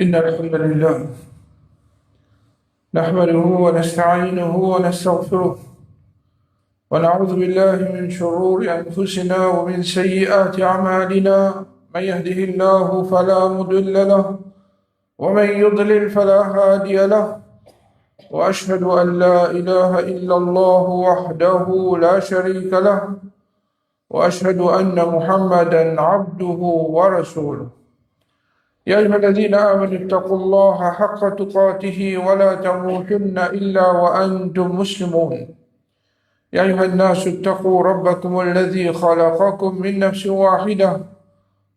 إن الحمد لله نحمده ونستعينه ونستغفره ونعوذ بالله من شرور أنفسنا ومن سيئات أعمالنا من يهده الله فلا مضل له ومن يضلل فلا هادي له وأشهد أن لا إله إلا الله وحده لا شريك له وأشهد أن محمدا عبده ورسوله يا أيها الذين آمنوا اتقوا الله حق تقاته ولا تموتن إلا وأنتم مسلمون يا أيها الناس اتقوا ربكم الذي خلقكم من نفس واحدة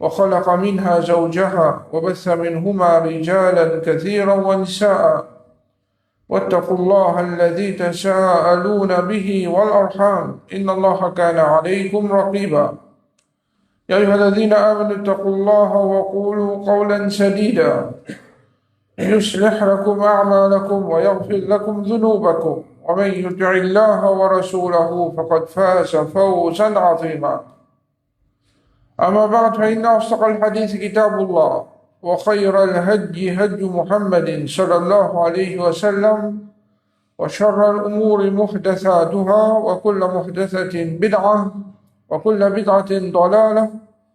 وخلق منها زوجها وبث منهما رجالا كثيرا ونساء واتقوا الله الذي تساءلون به والأرحام إن الله كان عليكم رقيبا يا أيها الذين آمنوا اتقوا الله وقولوا قولا سديدا يصلح لكم أعمالكم ويغفر لكم ذنوبكم ومن يطع الله ورسوله فقد فاز فوزا عظيما أما بعد فإن أصدق الحديث كتاب الله وخير الهدي هدي محمد صلى الله عليه وسلم وشر الأمور محدثاتها وكل محدثة بدعة وكل بدعة ضلالة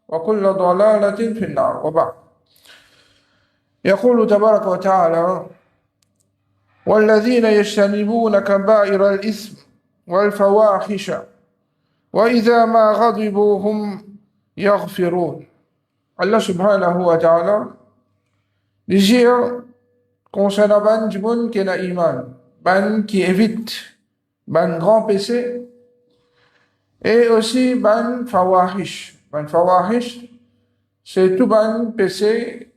وكل ضلالة في النار وبعد يقول تبارك وتعالى والذين يجتنبون كبائر الإثم والفواحش وإذا ما غضبوا هم يغفرون Allah subhanahu wa ta'ala dit concernant ban jibun qui na iman, ban qui évite ban grand péché et aussi ban fawahish. Ban fawahish, c'est tout ban péché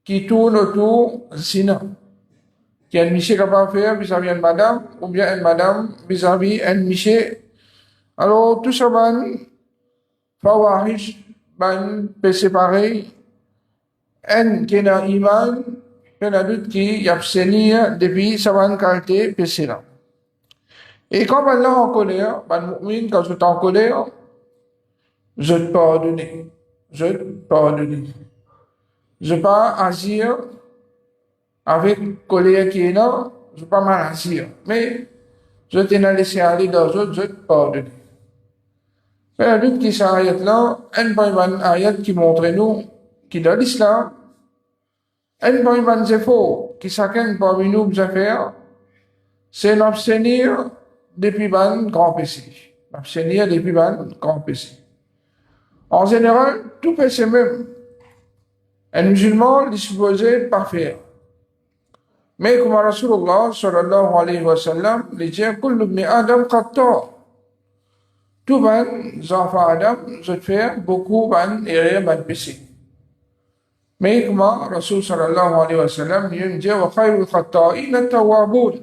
qui tourne autour zina. Qui a un monsieur capable de faire vis-à-vis une madame, ou bien une madame vis-à-vis un monsieur. Alors, tout ça ban fawahish, ban péché pareil, en qui n'a iman, ben adulte qui y abstenir depuis sa ban qualité péché là. Et quand ben là en colère, ben mu'min quand je suis en colère, je te pardonne. Je te pardonne. Je pas agir avec colère qui est là, je pas mal agir. Mais je t'ai laissé aller dans autres, je te pardonne. Mais la lutte qui s'arrête là, un bon ayat qui montre nous, qui dans l'islam, un bon zéfo, qui chacun parmi nous peut faire, c'est l'abstenir depuis ban grand péché. L'abstenir depuis ban grand péché. En général, tout péché même, un musulman est supposé pas faire. Mais comme Rasulullah sallallahu alayhi wa sallam, il dit, kullu ibn Adam qatta. Tout ban, enfants Adam, je fais beaucoup ban erreurs, ban péché. Mais comme Rasul sallallahu alayhi wa sallam, il dit, wa khayrul khatta'in at-tawwabun.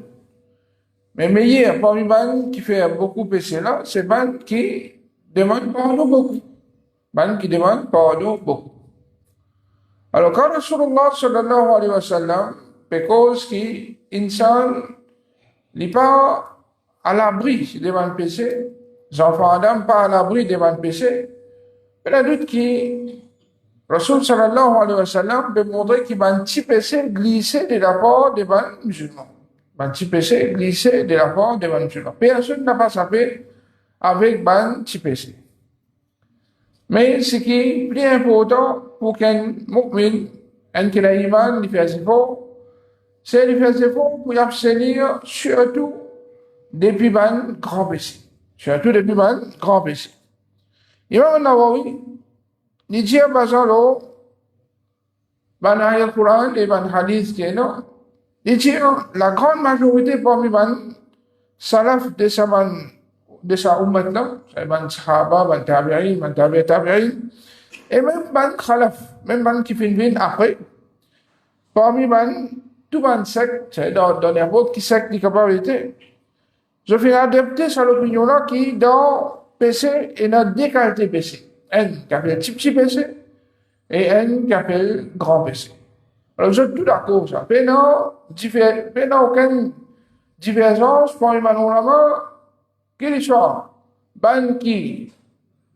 Mais meilleur parmi ban qui fait beaucoup péché là, c'est ban qui demande pardon beaucoup. Ban qui demande pardon beaucoup. Alors quand Rasulullah sallallahu alayhi wa sallam, parce qui insan n'est pas à l'abri des ban péché, les enfants Adam pas à l'abri des ban péché, mais la doute qui Rasul sallallahu alayhi wa sallam peut montrer qu'il ban petit péché glissé de la part des ban musulmans. Ban petit péché glissé de la part des ban musulmans. Personne n'a pas sapé avec ban petit péché. Mais ce qui est plus important pour qu'un mu'min, un qui a iman, il fait effort, c'est de faire effort pour abstenir surtout depuis ban grand péché. Surtout depuis ban grand péché. Imam Nawawi, il dit à Bazalo, ban ayat Quran et ban hadith qui est là, il dit la grande majorité parmi ban salaf de sa ummat là, c'est ban sahaba, ban tabi'in, et même ban khalaf, même ban qui viennent après, parmi ban tout ban secte, c'est dans n'importe qui secte qui capacité, je fais adapter sur l'opinion là qui dans péché et dans deux qualités péché. Un qui appelle petit péché et un qui appelle grand péché. Alors je suis tout d'accord ça. Mais non, aucune divergence pour les manolama, quelle soit, ban qui,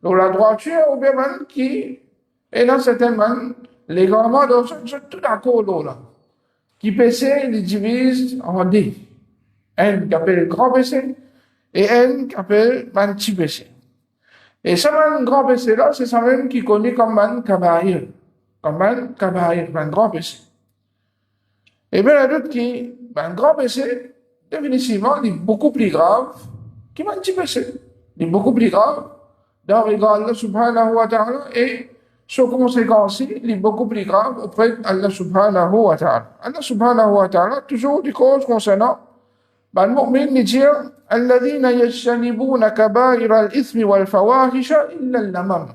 dans la droiture ou bien ban qui, et dans certaines man, les grands mots, je suis tout d'accord là. qui péché, il divise en deux. Un qui appelle grand péché et un qui appelle un petit péché. Et ça, un grand péché là, c'est ça même qui est connu comme un kabaïr. Comme un kabaïr, un grand péché. Et bien, il y a d'autres qui, un grand péché, définitivement, il est beaucoup plus grave qu'un petit péché. Il est beaucoup plus grave dans le regard d'Allah subhanahu wa ta'ala et ses conséquences, il est beaucoup plus grave auprès d'Allah subhanahu wa ta'ala. Allah subhanahu wa ta'ala, toujours des causes concernant المؤمن نجير الذين يجتنبون كبائر الإثم والفواحش إلا اللمم.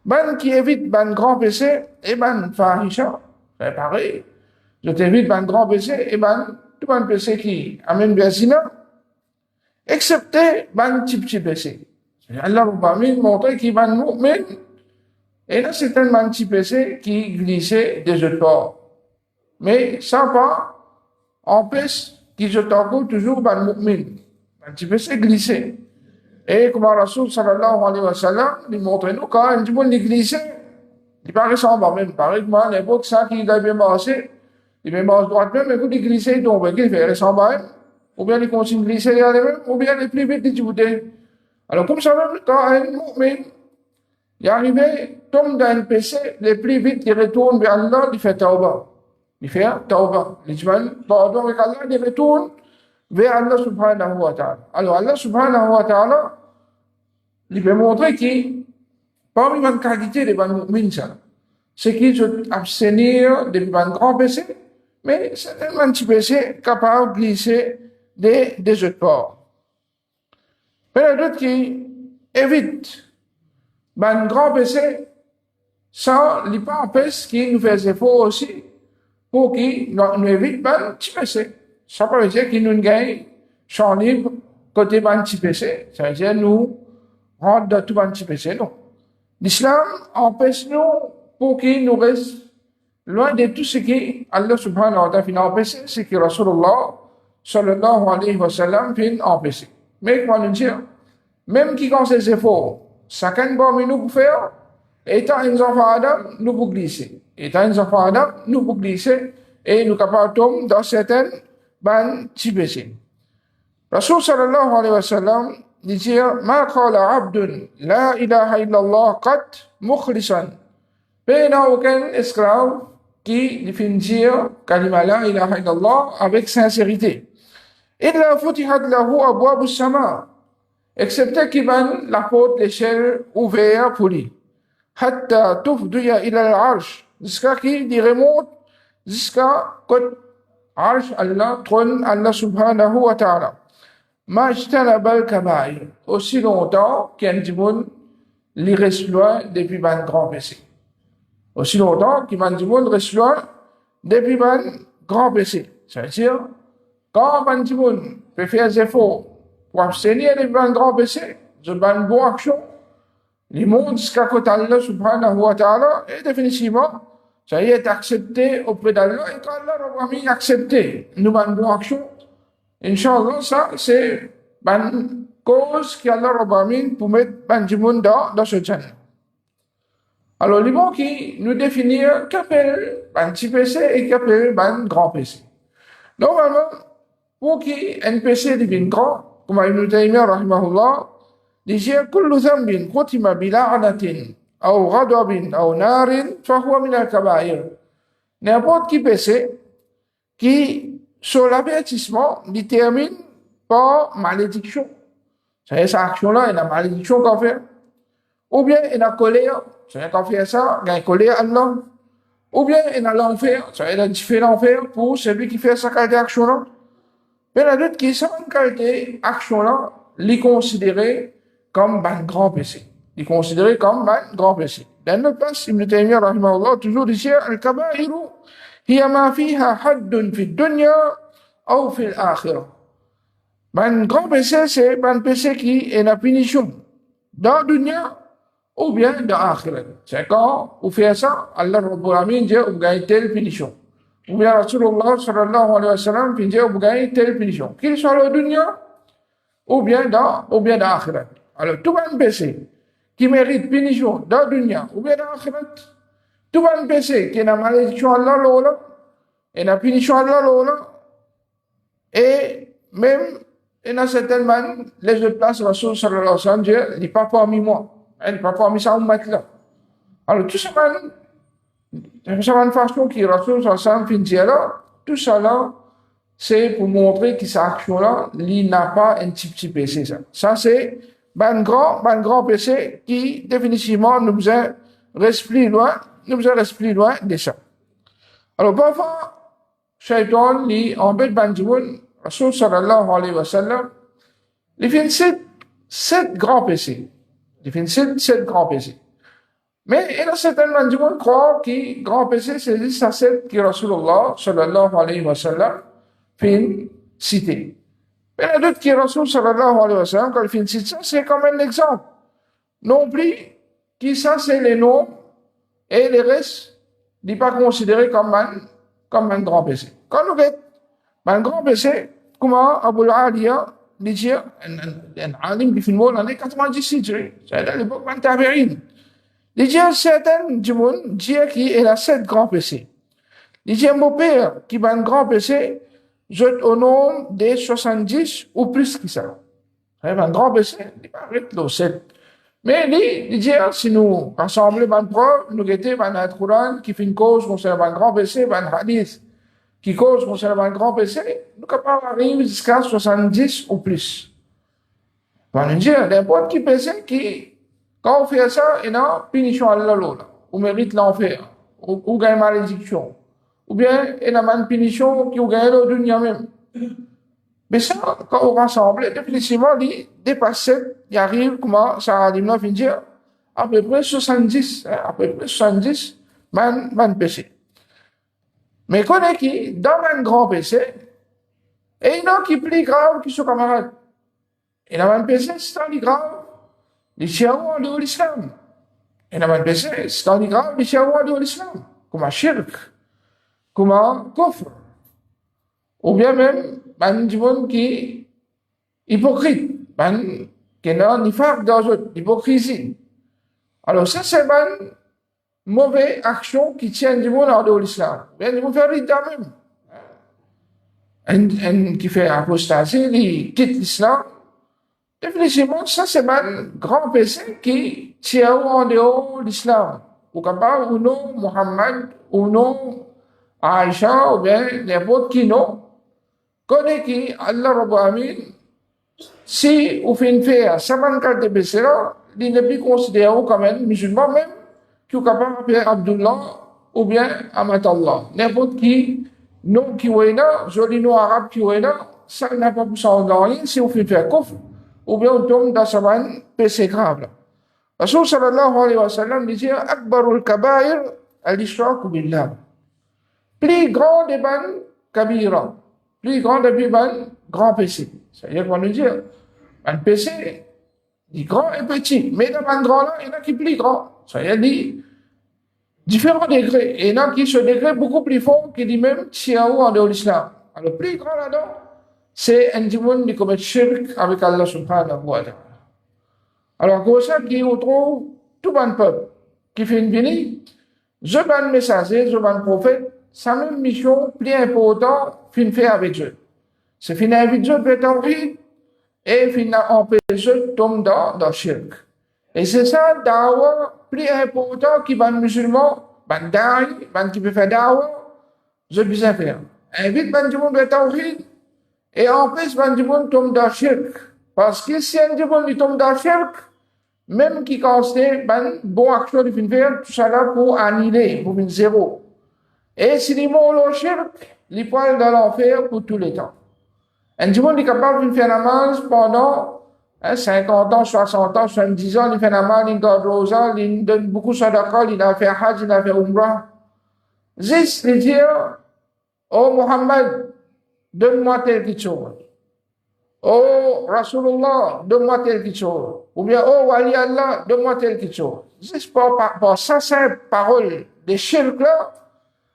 Ben qui évite ben grand péché et ben fahisha, c'est pareil. Je t'évite ben grand péché et ben tout ben péché qui amène bien zina, excepté ben petit péché. Allah Rabbi montre qu'il ben mu'min et là c'est un ben petit péché qui glissait des autres bords. Mais ça pas empêche qui je t'encourage toujours ben mu'min. Un petit péché glissé. Et comme Rasul sallallahu alayhi wa sallam, il montre nous quand un petit peu glissé, il paraît semblable même. Pareil que moi, à l'époque, ça qui a bien marché, il bien marche droite même, mais quand il glissait, il tombe. Il fait semblable. Ou bien il continue de glisser derrière même, ou bien il est plus vite d'y. Alors comme ça même, quand un mu'min, il est arrivé, tombe dans un péché, le plus vite, il retourne vers Allah, il fait tawbah. Il fait tawbah. Il dit, pardon avec Allah, il retourne vers Allah subhanahu wa ta'ala. Alors Allah subhanahu wa ta'ala, il peut montrer que parmi les qualités des mu'mins, c'est qu'ils se abstenir des grands péchés, mais c'est un petit péché capable de glisser des autres ports. Mais il y a d'autres qui évitent les grands péchés sans les pas empêcher qu'ils nous fassent effort aussi pour qu'ils nous évitent les petits péchés. Ça veut dire qu'ils nous gagnent champ libre côté les petits péchés. Ça veut dire nous rentre dans tout les petits péchés, non. L'islam empêche nous pour qu'il nous reste loin de tout ce qui Allah subhanahu wa ta'ala fait empêcher, ce que Rasulullah sallallahu alayhi wa sallam fait empêcher. Mais comment nous dire, même qui ont ses efforts, chacun parmi nous pour faire, étant un enfant Adam, nous pour glisser. Étant un enfant Adam, nous pour glisser et nous capables de tomber dans certaines petits péchés. Rasul sallallahu alayhi wa sallam dit ما قال عبد لا إله إلا الله قط مخلصا. Mais il n'y a aucun esclave qui finit dire kalima la ilaha illallah avec sincérité. إلا فتحت له أبواب السماء. Excepté qu'il va la porte l'échelle ouverte pour lui. حتى تفضي إلى العرش. Jusqu'à qu'il remonte jusqu'à côté arsh Allah, trône Allah subhanahu wa ta'ala. Majtanaba al-kabaïr. Aussi longtemps qu'un dimoun li reste loin depuis ban grand péché. Aussi longtemps qu'un dimoun reste loin depuis ban grand péché. Ça veut dire, quand ban dimoun peut faire des efforts pour abstenir depuis ban grand péché, de ban bonne action, il monte jusqu'à côté Allah subhanahu wa ta'ala et définitivement, ça y est accepté auprès d'Allah et quand Allah a accepté nous ban bonne action, Inch'Allah, ça, c'est une cause qui Allah Rabbi pour mettre Banjimoun dans ce channel. Alors, les mots qui nous définissent qu'appelle un petit péché et qu'appelle un grand péché. Normalement, pour qui un péché devient grand, comme Ibn Taymiyyah, rahimahullah, dit كل ذنب ختم بلعنة أو غضب أو نار فهو من الكبائر. N'importe qui péché qui sur l'avertissement, il termine par malédiction. C'est cette action-là, il y a malédiction qu'on fait. Ou bien il y a colère, c'est qu'on fait ça, il y a colère à Allah. Ou bien il y a l'enfer, c'est un différent enfer pour celui qui fait sa qualité d'action-là. Mais il y a d'autres qui sont une qualité d'action-là, les considérer comme un grand péché. Les considérer comme un grand péché. Dans notre place, Ibn Taymiyyah, rahimahullah, toujours dit, al-kaba'iru هي ما فيها حد في الدنيا أو في الآخرة. Un grand péché, c'est un péché qui est la punition dans la dunya ou bien dans l'akhirat. C'est quand vous faites ça, Allah Rabbul Alamin dit vous gagnez telle punition. Ou bien Rasulullah sallallahu alayhi wa sallam dit vous gagnez telle punition. Qu'il soit dans la dunya ou bien dans l'akhirat. Alors tout un péché qui mérite punition dans la dunya ou bien dans l'akhirat, tout un péché qui est la malédiction Allah, et la punition Allah là, et même, il y a certainement, les autres places, Rasul sallallahu alayhi wa sallam dit, il n'est pas parmi moi, il n'est pas parmi sa ummat là. Alors, tout ça, une façon qui Rasul sallallahu alayhi wa sallam finit là, tout ça là, c'est pour montrer que cette action-là, il n'a pas un petit péché, ça. Ça, c'est un grand péché qui, définitivement, nous reste plus loin de ça. Alors, parfois, Shaitan, il embête Banjimoun, Rasul sallallahu alayhi wa sallam, il fait sept grands péchés. Il fait sept grands péchés. Mais il y a certainement du monde qui croit que grand péché, c'est juste ça, sept que Rasulullah sallallahu alayhi wa sallam fait citer. Mais il y a d'autres qui Rasul sallallahu alayhi wa sallam, quand il fait citer ça, c'est comme un exemple. Non plus, qui ça, c'est les noms, et les restes, n'est pas considéré comme un grand péché. Quand nous voyons un grand péché, comment Abu al-Aliya dit, un alim qui fait le mot l'année 96, c'est à l'époque de Tabi'in. Il dit, certains du monde disent qu'il a 7 grands péchés. Il dit, mon père, qui a un grand péché, je au nom des 70 ou plus que ça. C'est un grand péché, il paraît que 7. Mais il dit, si nous rassemblons une preuve, nous guettons un Coran qui fait une cause concernant un grand péché, un hadith qui cause concernant un grand péché, nous sommes capables d'arriver jusqu'à 70 ou plus. On nous dit, n'importe qui péché qui, quand on fait ça, il y a une punition à l'Allah, on mérite l'enfer, ou gagne malédiction. Ou bien, il y a une punition qui gagne le dunya même. Mais ça, quand on rassemble, définitivement, il dépasse, il arrive, comment ça dit, il dit, à peu près 70, man péché. Mais qu'on est qui, dans un grand péché, et il y en a qui est plus grave que ce camarade. Il y a un péché, c'est un grave. Les chiaouans de l'islam. Il y a un péché, c'est un grave, les chiaouans de l'islam. Comme un shirk, comme un kofr. Ou bien même, du monde qui est hypocrite, qui est un nifaq dans l'hypocrisie. Alors ça, c'est une mauvaise action qui tient du monde de l'islam. Bien, il faut faire l'idée même. Qui fait apostasie, il quitte l'islam. Définitivement, ça, c'est un grand péché qui tient en dehors de l'islam. Ou comme pas, ou non, Muhammad, ou non, Aïcha, ou bien n'importe qui non. Connaît qui, Allah Rabbi Amin, si vous faites une faire, ça va faire des péchés là, il n'est plus considéré comme un musulman même, qui est capable d'appeler Abdullah, ou bien Amatallah. N'importe qui, non qui est là, joli nom arabe qui est là, ça n'a pas pour s'en gagner si vous faites faire kufr, ou bien on tombe dans ce péché grave. Rasul sallallahu alayhi wa sallam dit Akbarul kabair al-ishraku billah. Plus grand des ban kabira, plus grand des ban grand péché. C'est-à-dire qu'on nous dit un péché, il est grand et petit, mais dans un grand là, il y en a qui sont plus grands. C'est-à-dire dit différents degrés. Et il y en a qui sont degrés beaucoup plus forts que dit même Tiaou en dehors de l'islam. Alors, le plus grand là-dedans, c'est un démon qui commet shirk avec Allah subhanahu wa ta'ala. Alors, comme ça, qui retrouve tout le peuple qui fait une bénie, je vais un messager, je vais un prophète, sa même mission plus importante, fin fait avec eux. C'est fin avec eux, fait tawhid, et fin empêcher eux de tomber dans le shirk. Et c'est ça, dawa plus important qui va musulman, ban da'i, ban qui peut faire dawa, je vais bien faire. Invite ban du monde de tawhid, et empêche ban du monde tombe dans le shirk. Parce que si un du monde tombe dans le shirk, même qui constate une bonne action de fin faire, tout ça là pour annuler, pour une zéro. Et si les mots le shirk, les poils dans l'enfer pour tous les temps. Un du monde est capable de faire namaz pendant 50 ans, 60 ans, 70 ans, il fait namaz, il garde rosa, il donne beaucoup de sadaqa, il a fait hajj, il a fait umrah. Juste lui dire, oh Muhammad, donne-moi quelque chose. Oh Rasulullah, donne-moi quelque chose. Ou bien, oh Wali Allah, donne-moi quelque chose. Juste par ça, c'est parole des shirk là,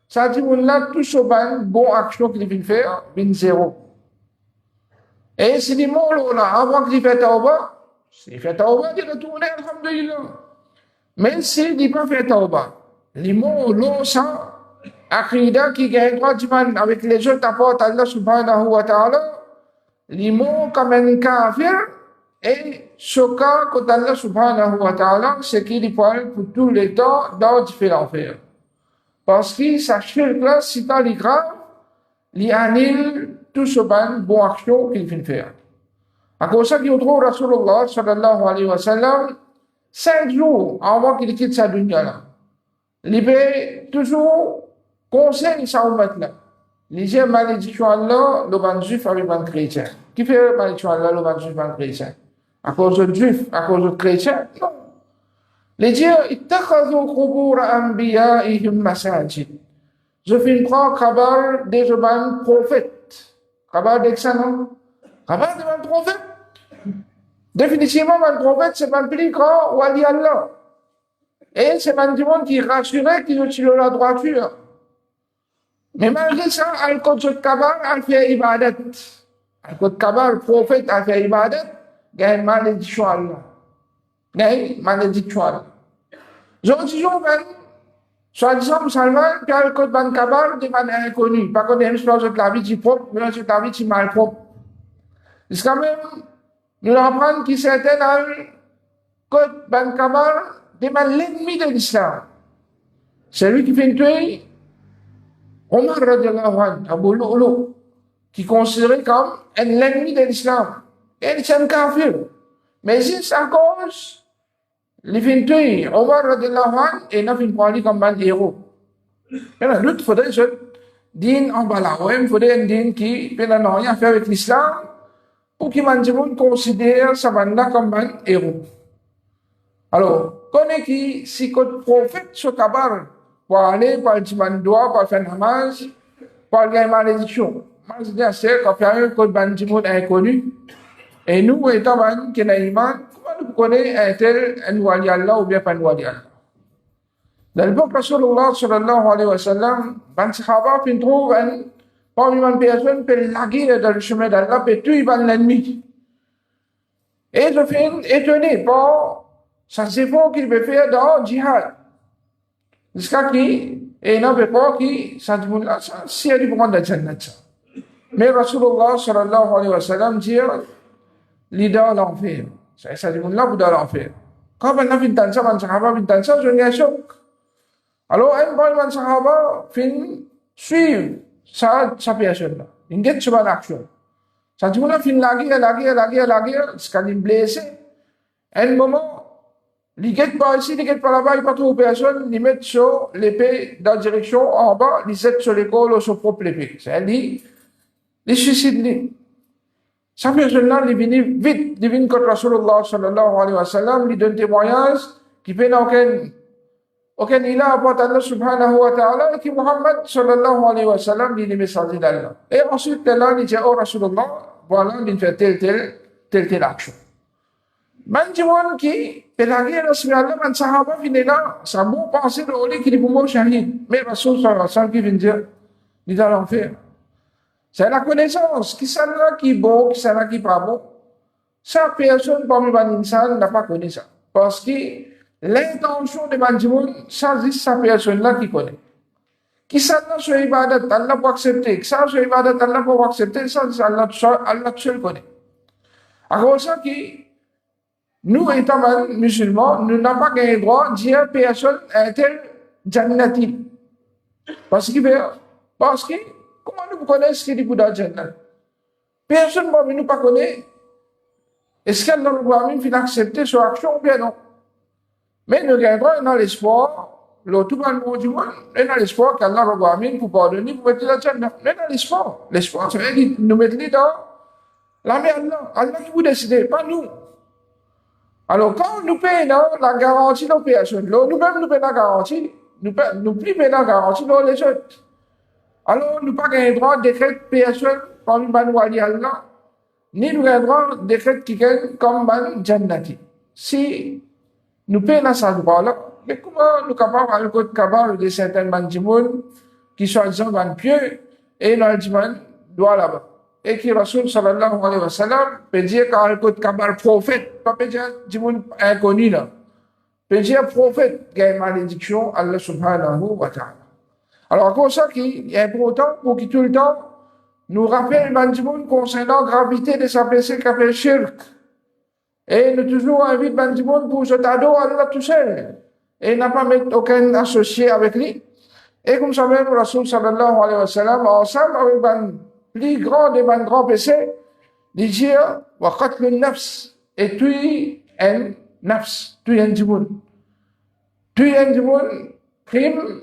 ça dit, on a tout ce bon action qu'il vient faire, vient zéro. Et si les mots là, avant qu'il fait tawba, s'il fait tawba, il retourne, alhamdulillah. Mais s'il dit pas fait tawba, les mots là, ça, Aqidah qui gagne droit d'Iman avec les autres apports Allah subhanahu wa ta'ala, les mots comme un kafir, et ce cas que Allah subhanahu wa ta'ala, c'est qu'il est pour tous les temps dans différents faits. Parce que sa shirk-là, si dans les graves, il annule tout ce bon action qu'il vient faire. À cause de ça, qu'il trouve Rasulullah sallallahu alayhi wa sallam, 5 jours avant qu'il quitte sa dunya-là. Il fait toujours conseil sa ummat-là. Il dit malédiction Allah, le ban juif avec le ban chrétien. Qui fait malédiction Allah, le ban juif, le ban chrétien? À cause de juif, à cause de chrétien? Non. Il dit, ittakhadhu qubur anbiya'ihim masajid. Je finis prendre kabar des ban prophètes. Kabar d'excellent. Kabar des ban prophètes. Définitivement, un prophète, c'est un plus grand wali Allah. Et c'est un monde qui rassurait qu'il est sur la droiture. Mais malgré ça, al-Qudus Kabar a fait ibadat. Al-Qudus Kabar, le prophète, a fait ibadat. Il y a une malédiction à Allah. Il y a une malédiction à Allah. Je dis, soi-disant, musulman, puis al-Qudus Kabar, des manières inconnues. Par contre, il y a une chose de la vie qui est propre, mais une chose de la vie qui est mal propre. C'est quand même, nous apprenons qu'il s'était dans le Qudus Kabar, l'ennemi de l'islam. C'est lui qui fait tuer Omar radiallahu anhu, Abu Lu'lu, qui est considéré comme l'ennemi de l'islam. Et il est un kafir. Mais c'est à cause, il fait tuer Omar radiallahu anhu et il a fait parler comme un héros. Il y a d'autres, il faudrait ce din en bala. Il faudrait un din qui n'a rien à faire avec l'islam pour qu'il considère sa banda comme un héros. Alors, connaît qui, si le prophète se kabar, pour aller par le timandoua, pour faire namaz, pour gagner malédiction. Moi, je dis à c'est qu'on fait un code bandimoun inconnu. Et nous, étant un qui n'a iman, comment nous connaissons un tel, un wali Allah ou bien pas un wali Allah? Dans l'époque, Rasulullah sallallahu alayhi wa sallam, ban sahaba, fin trouve un, parmi les personnes, peut laguer dans le chemin d'Allah, peut tuer l'ennemi. Et je suis étonné par ces efforts qu'il veut faire dans le djihad. Jusqu'à qui, et il n'avait pas qui, ça dit, si elle est pour la Jannat. Mais Rasulullah sallallahu alayhi wa sallam dit, l'idée l'enfer. Ça dit, là, vous dans l'enfer. Quand on a fait dans ça, on sahaba fait dans ça, je n'ai choc. Alors, un bon man sahaba fin suivre sa personne-là. Il get sur l'action. Ça dit, on a fin laguer, jusqu'à lui blesser. Un moment, il ne pas ici, il ne pas là-bas, il ne pas trop personne, il met sur l'épée dans la direction en bas, il jette sur l'école ou sur propre épée. C'est-à-dire, il suicide. Sa personne-là, il vient vite, il vient contre Rasulullah sallallahu alayhi wa sallam, il donne témoignage, qui fait aucun ilah apporte Allah subhanahu wa ta'ala, et qui Muhammad sallallahu alayhi wa sallam, il est messager d'Allah. Et ensuite, là, il dit, oh Rasulullah, voilà, il fait telle action. Man jiwan ki pelagi Rasulullah man sahaba finila sabu pensé de oli qui pour shahid mais Rasul sallallahu alayhi wa sallam qui vient dire il dans l'enfer. C'est la connaissance qui ça là qui bon qui ça là qui pas bon. Ça personne parmi les insan n'a pas connu ça parce que l'intention de man jiwan ça c'est sa personne là qui connaît. Qui ça là sur ibadat Allah pour accepter, ça sur ibadat Allah pour accepter ça Allah seul connaît. Alors ça qui nous, étant musulmans, nous n'avons pas gagné le droit de dire personne un tel jannati. Parce que, comment nous connaissons ce qu'il dit pour dans Jannat? Personne ne nous pas connaît. Est-ce qu'elle va accepter son action ou bien non? Mais nous gagnons dans l'espoir, tout le monde du monde, et dans l'espoir qu'Allah va pour pardonner, pour mettre la Jannat. Mais dans l'espoir. L'espoir, ça veut dire nous mettre dans la mer Allah. Allah qui vous décide, pas nous. Alors, quand nous payons la garantie de l'opération, nous-mêmes nous payons la garantie, nous plus payons la garantie dans les autres. Alors, nous n'avons pas le droit de décret PSN comme Ban Wali Allah, ni nous avons le droit de décret qui est comme Ban Jannati. Si nous payons ça droit-là, mais comment nous sommes capables de code cabal de certains bandimoun qui sont disant ban pieux et nous disons doit là-bas. Et qui Rasul sallallahu alayhi wa sallam peut dire qu'un le cabal prophète, pas peut dire dimoun inconnu là, peut dire prophète qui a une malédiction Allah subhanahu wa ta'ala. Alors, comme ça, il est important pour qu'il tout le temps nous rappelle Bandimoun concernant la gravité de sa péché qu'appelle shirk. Et nous toujours invite Bandimoun pour se tado à Allah tout seul. Et n'a pas mettre aucun associé avec lui. Et comme ça même, Rasul sallallahu alayhi wa sallam, ensemble avec un plus grand des grands péchés, il dit, wa qatl nafs, et tuer un nafs, tuer un dimoun. Tuer un dimoun, crime,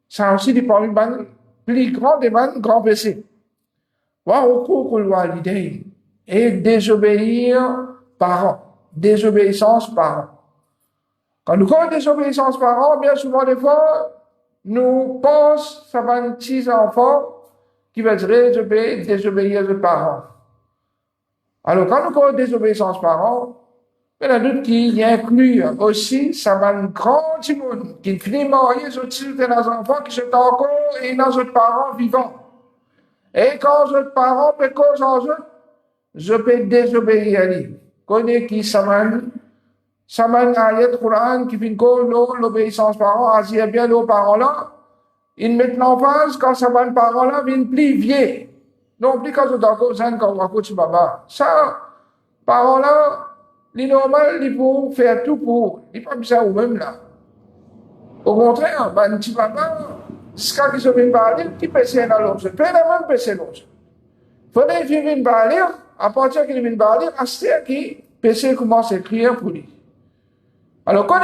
ça aussi dit parmi les plus grands des grands péchés. Wa uququl walidayn, et désobéir parents, désobéissance parents. Quand nous avons désobéissance parents, bien souvent des fois, nous pensons que ça va un petit enfant qui va désobéir aux parents. Alors, quand nous avons désobéissance parents, il y a d'autres qui incluent aussi, ça va un grand monde qui finit marié sur des enfants qui sont encore et dans autres parents vivants. Et quand les parents peuvent cause en eux, je peux désobéir à lui. Connais qui saman ayat Quran qui vient que l'obéissance parents, agir bien aux parents là, ils mettent l'emphase quand saman parents là viennent plus vieux. Non plus quand on d'accord zan quand on raconte baba. Ça, parents là, les normal, ils vont faire tout pour, ils pas besoin ou même là. Au contraire, ben, petit papa, ce qui se vient parler, qui peut essayer dans l'autre, peut même peut essayer l'autre. Faudrait qu'il vienne parler, à partir qu'il vienne parler, à ce qui PC commence à écrire pour lui. Alors, quand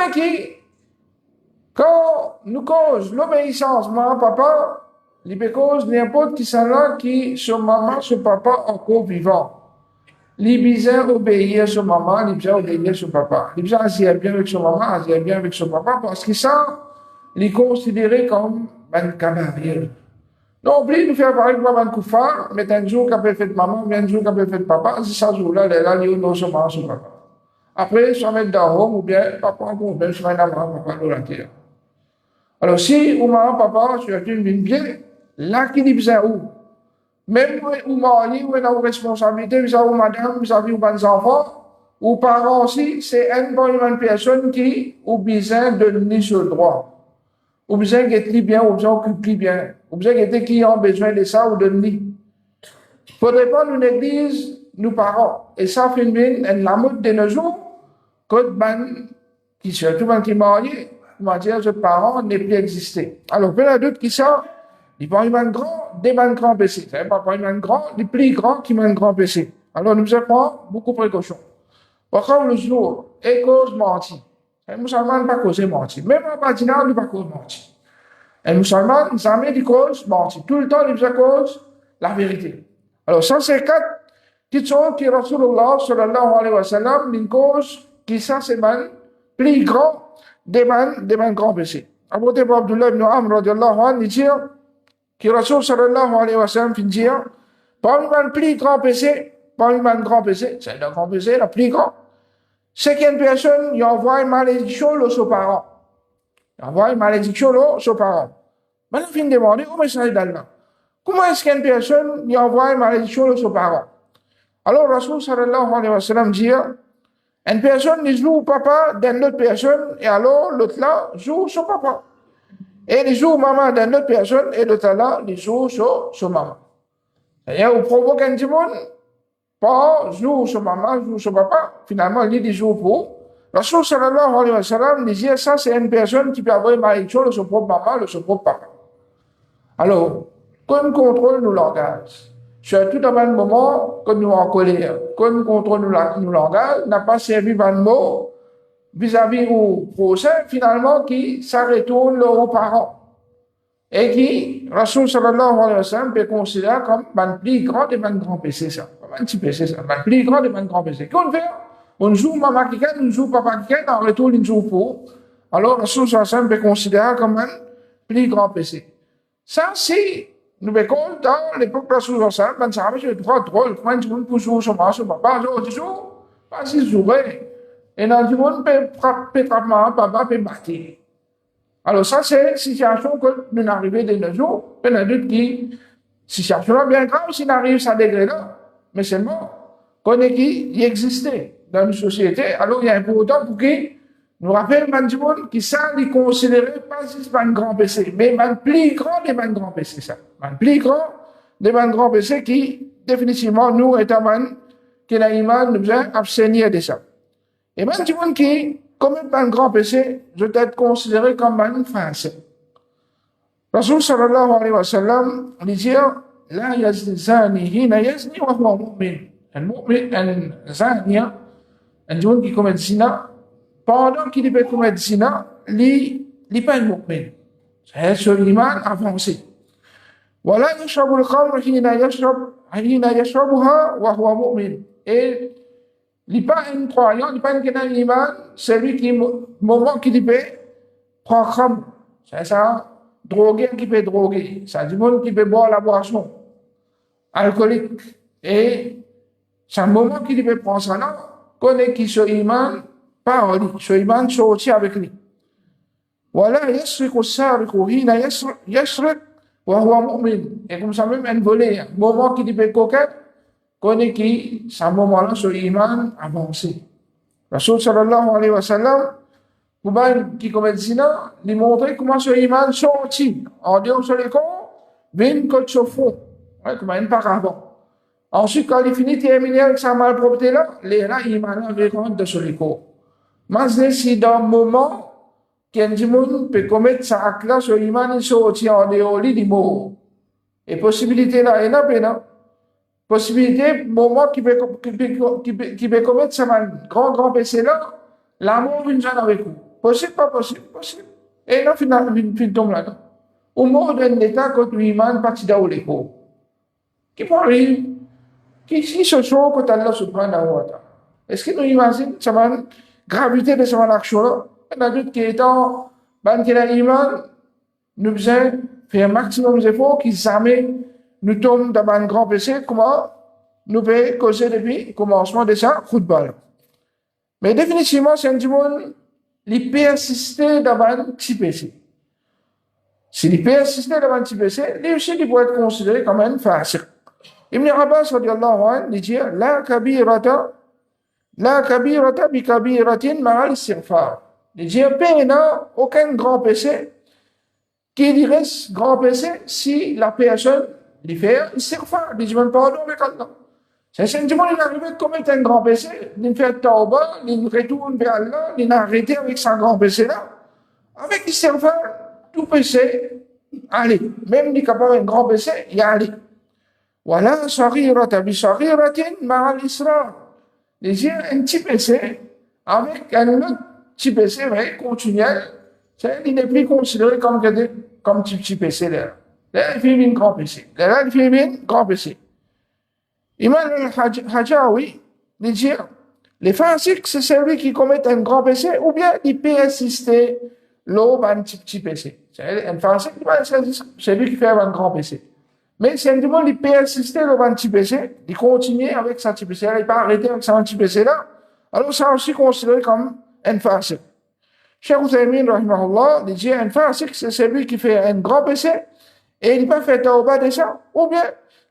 nous cause l'obéissance, maman, papa, il peut cause n'importe qui sont là qui, sur maman, sur papa, encore vivant. Il besoin obéir sur maman, il besoin obéir sur papa. Il besoin agir bien avec son maman, agir bien avec son papa, parce que ça, il est considéré comme un camarade. Non plus, nous faire pareil comme un koufar, mais un jour qu'il a fait maman, un jour qu'il a fait papa, c'est ça jour-là, là, il y a non seulement son papa. Après, je vais mettre dans home, ou bien, papa, ou bien, je vais mettre dans papa, dans la terre. Alors, si, ou maman, papa, tu as une bien, là, qui dit besoin où? Même ou marié, ou une responsabilité, vous avez madame, vous avez des enfants, ou parents aussi, c'est une personne qui a besoin de donner ce droit. Ou besoin d'être bien, ou besoin d'occuper bien. Ou besoin d'être qui ont besoin de ça ou de lui. Il ne faudrait pas nous négliger nos parents. Et ça fait la mode de nos jours, que qui surtout qui est marié, on va dire que les parents n'est plus existé. Alors, il y a d'autres qui sont, ils vont être grands, des grands péchés. Ça veut pas être grand, les plus grands qui ont grand péché. Alors, nous avons beaucoup de précautions. Pourquoi le jour, et cause mentir. Un musulman ne pas causer mentir. Même en Badina, il ne pas cause mentir. Un musulman, jamais dit cause mentir. Tout le temps, il cause la vérité. Alors, ça, c'est quatre petites choses qui Rasulullah, sallallahu alayhi wa sallam, une cause qui, ça, c'est man, plus grand des man grands péchés. Abu Abdullah ibn Amr, radiallahu anhu, il dit, qui Rasul, sallallahu alayhi wa sallam, il dit, parmi les plus grands péchés, parmi les grands péchés, c'est le grand péché, le plus grand. C'est qu'une personne, il envoie une malédiction aux ses parents. Il envoie une malédiction aux ses parents. Maintenant, il de demander au message d'Allah. Comment est-ce qu'une personne, il envoie une malédiction aux ses parents? Alors, Rasul sallallahu alayhi wa sallam dit, une personne, il joue au papa d'une autre personne, et alors, l'autre là, joue son papa. Et il joue au maman d'une autre personne, et l'autre là, il joue sur maman. C'est-à-dire, on provoque un démon, pas joue sur maman, joue sur papa, finalement, il dit joue pour. Rasul sallallahu alayhi wa sallam disait, ça, c'est une personne qui peut avoir une malédiction de son propre maman, de son propre papa. Alors, qu'on contrôle nos langages. Surtout dans un moment, quand nous en colère, qu'on contrôle nos langages, n'a pas servi un mot vis-à-vis au prochain, finalement, qui ça retourne aux parents. Et qui, Rasul sallallahu alayhi wa sallam peut considérer comme un plus grand et un grand péché, ça. Un petit péché, ça. Un plus grand et un grand péché. Qu'on fait? On joue maman qui gagne, on joue papa qui gagne, en retour, on joue pour. Alors, Rasul sallallahu alayhi wa sallam peut considérer comme un plus grand péché. Ça, si nous veillons dans l'époque de Rasul sallallahu alayhi wa sallam, ça va être trop drôle. Comment tu peux jouer sur maman, sur papa, je joue, pas si jouer. Et dans le monde, peut frapper maman, papa, peut battre. Alors ça, c'est une situation que nous arrivons de nos jours. Il y en a d'autres qui, situation bien grave, s'il arrive à ce degré-là, mais c'est mort. Qu'on est qui, il existait dans une société, alors il y a un important pour qui Nous rappelle, Manjimoun, qui ça, il considéré pas juste un grand péché, mais un plus grand des grands péchés, ça. Un plus grand des grands péchés qui, définitivement, nous, étant qui n'a iman, nous a abstenir de ça. Et Manjimoun qui, comme un grand péché, je dois être considéré comme un français. Rasul sallallahu alayhi wa sallam, il dit, لا يزني الزاني حين يزني وهو مؤمن. المؤمن الزاني الجون qui commet zina pendant qu'il peut commettre zina li pas un mu'min. C'est sur l'iman avancé. ولا يشرب الخمر حين يشربها وهو مؤمن. Et li pas un croyant, li pas un iman, celui qui moment qu'il peut prend khamr. C'est ça, droguer qui peut droguer. Ça dit monde qui peut boire la boisson alcoolique. Et c'est un moment qu'il peut prendre ça là, connaît qui se iman par lui, se iman sorti avec lui. Voilà, yasriq as-sariq hina yasriq wa huwa mu'min. Et comme ça même un volé, moment qu'il peut coquer, connaît qui, c'est un moment là, se iman avancé. Rasul sallallahu alayhi wa sallam, pour qui commet zina, lui montrer comment ce iman sorti. En dehors sur les corps, vient que se fond. Ouais, comme un paravent. Ensuite, quand il finit de terminer avec sa malpropreté là, les là, il m'a rendu compte de ce lico. Mais si dans le moment, qu'un monde peut commettre sa acte là, ce iman il sorti en dehors du mot. Et possibilité là, il y a pas, possibilité, moment qui peut commettre sa grand péché là, l'amour vient avec vous. Possible, pas possible, possible. Et là, finalement, il tombe là. Au moment d'un état, quand l'iman partit dans l'écho. Qui parle, qui se trouve quand Allah subhanahu wa ta'ala. Est-ce que nous imaginons la gravité de cette action-là? On a dit qu'étant, ban qui a l'iman, nous faisons faire un maximum d'efforts qui jamais nous tombent dans un grand péché, comment nous pouvons causer depuis le commencement de ça, football. Mais définitivement, c'est un monde qui persister dans un petit péché. S'il persiste dans un petit péché, lui aussi, il peut être considéré comme un fasiq. Ibn Abbas radiallahu anhu dit la kabirata bi kabiratin ma'al istighfar. Il dit aucun grand péché qui dirait grand péché si la personne lui fait istighfar, lui demande pardon avec Allah. C'est simplement il arrive de commettre un grand péché, il fait tauba, il retourne vers Allah, il a arrêté avec son grand péché là. Avec istighfar, tout péché, allez, même il capable un grand péché, il y a allez. Voilà, saghirata bi saghiratin ma'al israr. Les un petit péché avec un autre petit péché, vrai, continuel, il n'est plus considéré comme petit péché là. Là, il fait un grand péché. Là, il fait un grand péché. Imam al-Hajawi dit les fasiques, c'est celui qui commet un grand péché ou bien il peut assister l'aube à un petit péché. Un fasique, c'est lui qui fait un grand péché. Mais c'est un monde qui peut assister l'aube à un petit péché, il continue avec sa petit péché, il ne peut pas arrêter avec sa petit péché là. Alors, ça aussi considéré comme un fasique. Cheikh Uthaymin, rahimahullah, dit un fasique, c'est celui qui fait un grand péché et il peut faire tauba de ça, ou bien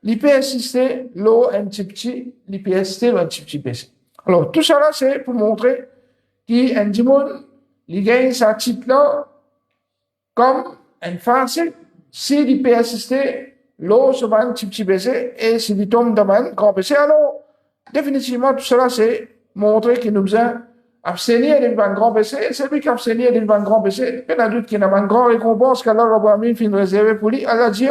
il peut assister l'eau un petit, il peut assister un petit péché. Alors, tout ça là, c'est pour montrer qu'un monde, il gagne sa titre là comme un fasique s'il peut assister l'eau sur un petit péché et s'il tombe dans un grand péché. Alors, définitivement, tout cela, c'est montrer qu'il nous a abstenir d'un grand péché, et celui qui abstenir d'un grand péché, il y a doute qu'il y a une grande récompense qu'Allah Rabbi Amin fin réservé pour lui. Allah dit,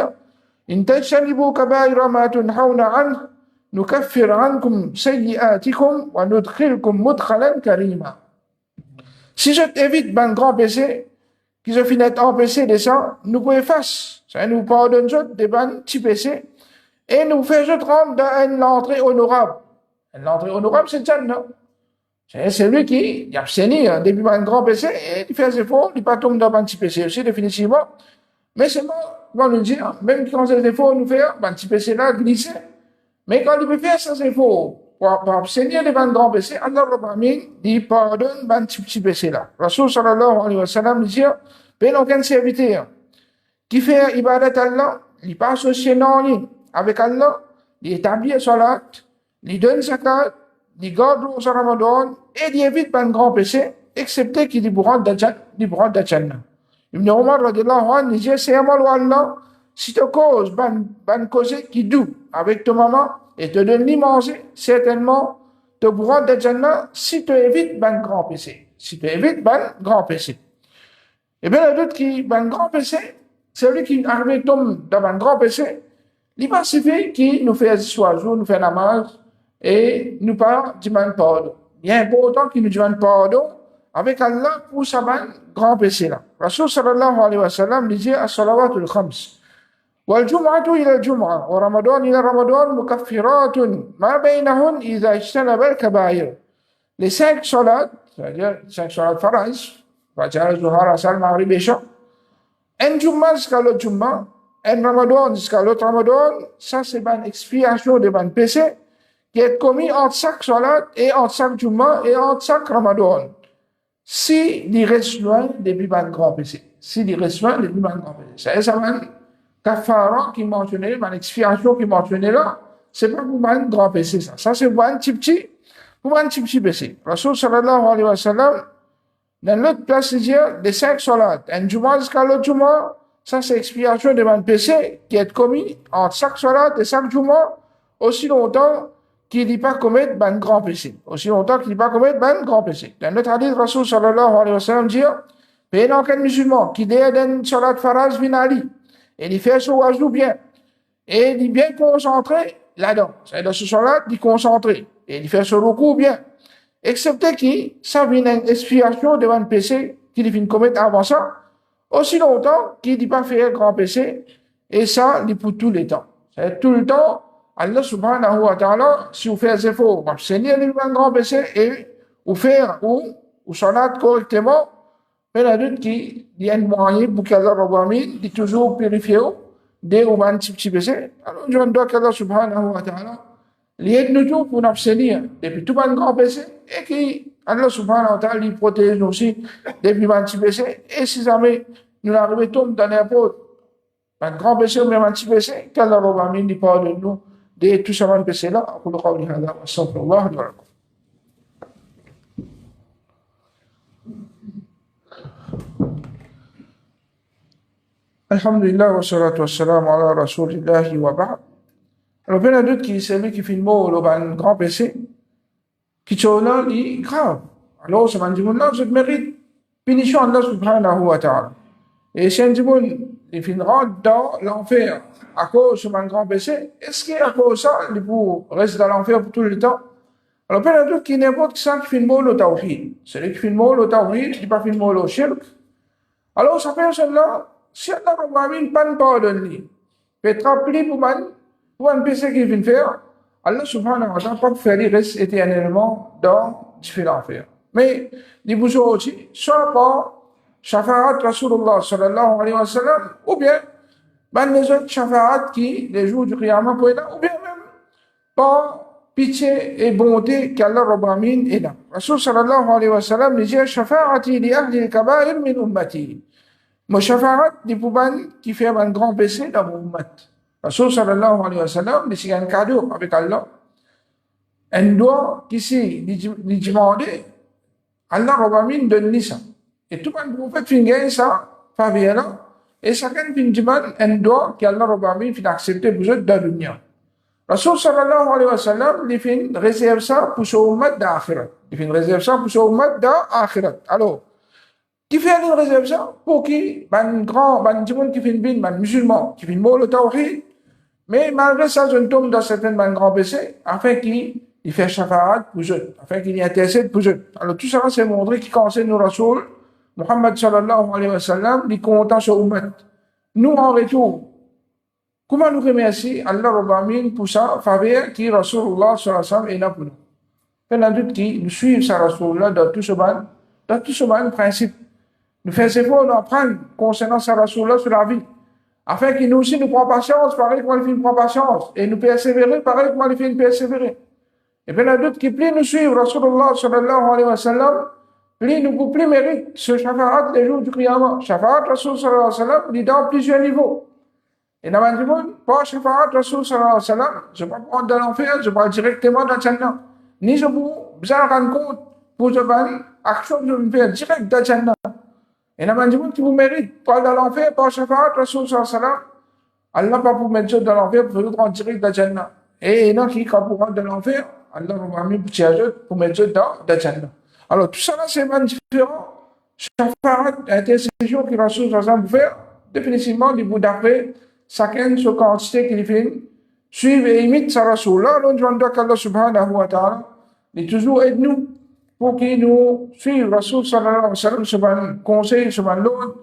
إن تجتنبوا كبائر ما تنهون عنه نكفر عنكم سيئاتكم وندخلكم مدخلا كريما. Si je t'évite un grand péché, qui se finit en péché de ça, nous pouvons effacer, ça nous pardonne des petits péchés, et nous fait rentrer dans l'entrée honorable. L'entrée honorable, c'est Jannah. C'est lui qui abstenir depuis un grand péché et il fait ses efforts, il ne pas tomber dans un petit péché aussi, définitivement. Mais c'est bon, on nous dit, même quand ses efforts nous fait un petit péché là, glisser. Mais quand il peut faire ses efforts pour abstenir devant un grand péché, Allah il pardonne un petit péché là. Rasul sallallahu alayhi wa sallam dit, ben aucun serviteur qui fait ibadat Allah, il passe associé non avec Allah, il établit salat, il donne zakat, il garde le Ramadan et il évite un grand péché, excepté qu'il dit Bourad d'Ajana. Ibn Omar radiallahu anhu disait c'est amal Allah, si tu causes, ban cause qui doux avec ta maman et te donne ni manger, certainement te Bourad d'Ajana si tu évites ban grand péché. Si tu évites ban grand péché. Et bien, le doute qui ban grand péché, celui qui arrive tombe dans un grand péché, il va suffire qui nous fait jour, nous fait namaz et nous pas demande pardon. Il y a important qu'il nous demande pardon avec Allah pour sa grand péché là. Rasul sallallahu alayhi wa sallam disait as-salawatul khams wal jum'atu ila al-jum'ah wa ramadan ila ramadan mukaffiratun ma bainahun idha ijtanaba al-kaba'ir. Les 5 salats, c'est-à-dire 5 salats faraz, Fajr, Zuhar, Asr, Maghrib, Isha, un Jum'ah jusqu'à l'autre Jum'ah, un Ramadan jusqu'à l'autre Ramadan, ça c'est une expiation de mon péché qui est commis entre chaque salat et entre chaque Jum'ah et entre chaque Ramadan. Si il reste loin depuis un grand péché. Si il reste loin depuis un grand péché. C'est un kafara qui mentionnait, une expiation qui mentionnait là, c'est pas pour un grand péché ça. Ça c'est pour un petit péché. Rasul sallallahu alayhi wa sallam, dans l'autre place, il dit les 5 salats. Un Jum'ah jusqu'à l'autre Jum'ah, ça c'est expiation de mon péché qui est commis entre chaque salat et chaque Jum'ah, aussi longtemps qu'il n'y pas commettre un grand péché. Aussi longtemps qu'il n'y pas commettre un grand péché. Dans notre hadith, Rasul sallallahu alayhi wa sallam dit, mais non qu'un musulman qui dit d'un salat faraz vinali, et il fait son wajou bien, et il est bien concentré là-dedans. C'est dans ce salat, il est concentré, et il fait son recours bien. Excepté qui, ça vient une expiation devant un péché qu'il vient commettre avant ça, aussi longtemps qu'il ne pas faire un grand péché, et ça, il pour tous les temps. C'est tout le temps, Allah subhanahu wa ta'ala, si vous faites des efforts, vous saignez un grand péché, et vous faire, ou salat correctement, mais la doute qui, il y a un moyen pour qu'Allah Rabbamin, dit toujours purifier, dès ou un petit péché. Alors, je dois qu'Allah subhanahu wa ta'ala, l'aide nous pour nous abstenir depuis tout un grand péché et qui, Allah subhanahu wa ta'ala, il protège nous aussi depuis un petit péché. Et si jamais nous arrivons dans n'importe un grand péché ou même un petit péché, qu'Allah Rabbamin dit pardonne nous de tout ce grand péché là. أقول قولي هذا وأستغفر الله لي ولكم. Alhamdulillah wa salatu wa salam ala rasulillahi wa ba'd. Alors, il y en a d'autres qui, c'est lui qui fait le mot, un grand péché, qui là, il est grave. Alors, ça va dire, là, je mérite punition Allah subhanahu wa ta'ala. Et si un dimanche, il finira dans l'enfer à cause d'un grand péché, est-ce qu'à cause de ça, il peut rester dans l'enfer pour tout le temps? Alors, il y en a d'autres qui n'importe qui fait le mot, le tawhid. Celui qui fait le mot, le tawhid, qui ne fait le mot, le shirk. Alors, cette personne-là, si Allah Rabbamin pas de pardon, peut être rappelé pour un péché qu'il vient faire, Allah subhanahu wa ta'ala pas faire reste éternellement dans différents enfers. Mais, les bougeons aussi, soit par shafa'at Rasulullah sallallahu alayhi wa sallam, ou bien, les autres shafa'at qui, les jours du Qiyamah, pour là, ou bien même, par pitié et bonté qu'Allah Rabbamin est là. Rasul sallallahu alayhi wa sallam disait, shafa'ati li ahli al-kaba'ir min ummati. Mon shafa'at, des poubanes qui fait un grand péché dans mon ummat. Rasul sallallahu alayhi wa sallam, il y a un cadeau avec Allah. Un doigt qui s'est demandé, Allah Rabbamin donne ça. Et tout le monde prophète finit ça, faveur là, et chacun finit demande un doigt qu'Allah Rabbamin finit accepter pour eux dans l'union. Rasul sallallahu alayhi wa sallam, il finit réserve ça pour son ummat d'akhirat. Il finit réserve ça pour son ummat d'akhirat. Alors, qui fait une réserve ça pour qui, un qui fait une bin, un musulman, qui fait une mot le tawhid, mais malgré ça, je tombe dans certains grands péchés, afin qu'il fait shafa'at pour eux, afin qu'il y intercède pour eux. Alors tout ça, c'est montré qui concerne nos Rasul, Muhammad sallallahu alayhi wa sallam, les content sur Ummat. Nous, en retour, comment nous remercier Allah Rabbamin pour ça, faveur qui Rasulullah sallallahu alayhi wa sallam est là pour nous. Il y a d'autres qui nous suivent sa Rasulullah dans tout ce principe. Nous faisons efforts d'apprendre concernant sa Rasulullah sur la vie. Afin qu'il nous aussi nous prend patience, pareil que moi il fait prend patience. Et nous persévérer, pareil que moi il fait persévérer. Et puis il y a d'autres qui plus nous suivent, Rasulullah sallallahu alayhi wa sallam, plus nous plus mérite ce shafa'at les jours du Qiyamah. Shafa'at Rasul sallallahu alayhi wa sallam, il est dans plusieurs niveaux. Et dans le monde, pas shafa'at Rasul sallallahu alayhi wa sallam, je ne vais pas prendre dans l'enfer, je vais directement dans le Jannah. Ni je vous besoin de rendre compte pour une action que vous faites direct dans le Jannah. Et il y a des gens qui vous méritent pas dans l'enfer, par Shafa'at, Rasul sallallahu alayhi wa sallam. Allah va vous mettre dans l'enfer pour vous rendre direct dans le Jannah. Et il y en a qui, quand vous rentrez dans l'enfer, Allah va vous mettre pour mettre dans le Jannah. Alors, tout ça là, c'est vraiment différent. Shafa'at, intercession que Rasul sallallahu alayhi wa sallam vous fait, définitivement, il vous d'après, chacun ce quantité qu'il fait, suivre et imite sa Rasul. Là, on demande qu'Allah subhanahu wa ta'ala, il toujours aide-nous pour qu'il nous suive Rasul sallallahu alayhi wa sallam sur un conseil, sur un l'autre,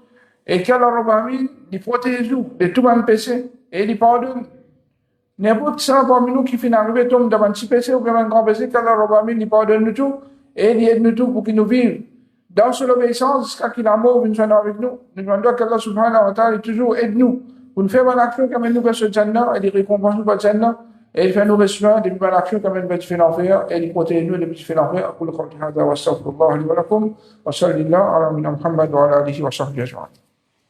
et qu'Allah il protège nous de tout un péché, et il pardonne. N'importe ça parmi nous qui finit arriver tombe dans un petit péché ou un grand péché, qu'Allah il pardonne nous tout, et il aide nous tout pour qu'il nous vive dans son obéissance jusqu'à qu'il a mort une soit avec nous. Nous demandons qu'Allah subhanahu wa ta'ala toujours aide nous pour nous faire une action comme nous vers ce Jannah, et il récompense nous pour le Jannah. Et il fait nous recevoir des bonnes actions comme une bête fait l'enfer et il protège nous des petits fait l'enfer. أقول قولي هذا وأستغفر الله لي ولكم وصلى الله على نبينا محمد وعلى آله وصحبه أجمعين.